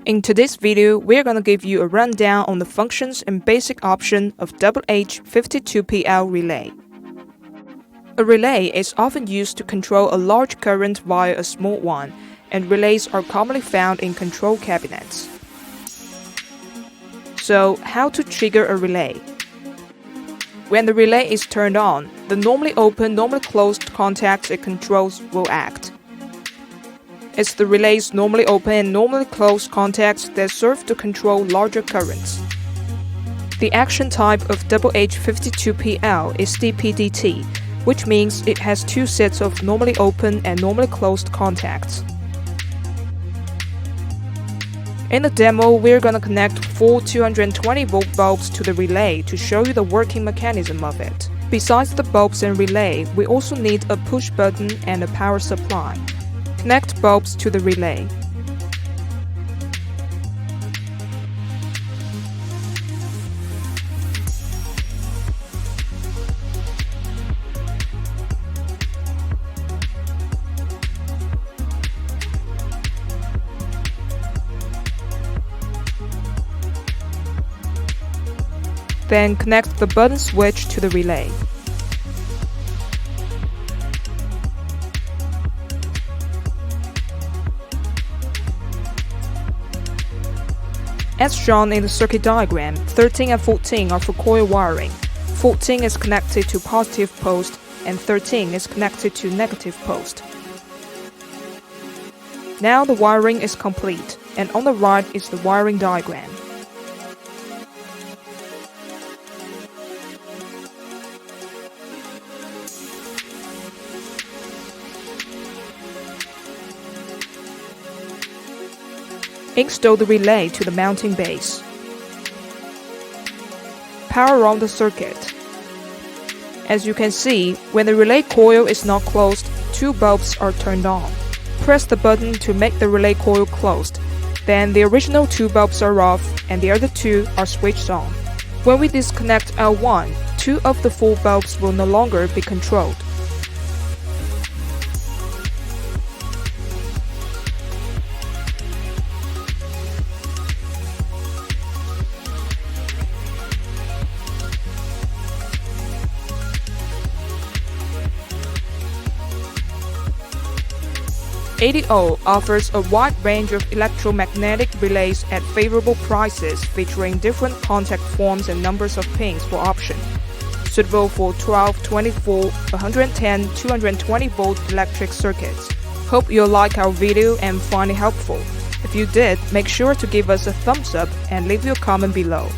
In today's video, we're going to give you a rundown on the functions and basic option of HH52PL relay. A relay is often used to control a large current via a small one, and relays are commonly found in control cabinets. So, how to trigger a relay? When the relay is turned on, the normally open, normally closed contacts it controls will act. It's the relay's normally open and normally closed contacts that serve to control larger currents. The action type of HH52PL is DPDT, which means it has two sets of normally open and normally closed contacts. In the demo, we're going to connect four 220-volt bulbs to the relay to show you the working mechanism of it. Besides the bulbs and relay, we also need a push button and a power supply. Connect bulbs to the relay. Then connect the button switch to the relay. As shown in the circuit diagram, 13 and 14 are for coil wiring. 14 is connected to positive post and 13 is connected to negative post. Now the wiring is complete, and on the right is the wiring diagram. Install the relay to the mounting base. Power on the circuit. As you can see, when the relay coil is not closed, two bulbs are turned on. Press the button to make the relay coil closed. Then the original two bulbs are off and the other two are switched on. When we disconnect L1, two of the four bulbs will no longer be controlled. ADO offers a wide range of electromagnetic relays at favorable prices featuring different contact forms and numbers of pins for option. Suitable for 12, 24, 110, 220 volt electric circuits. Hope you'll like our video and find it helpful. If you did, make sure to give us a thumbs up and leave your comment below.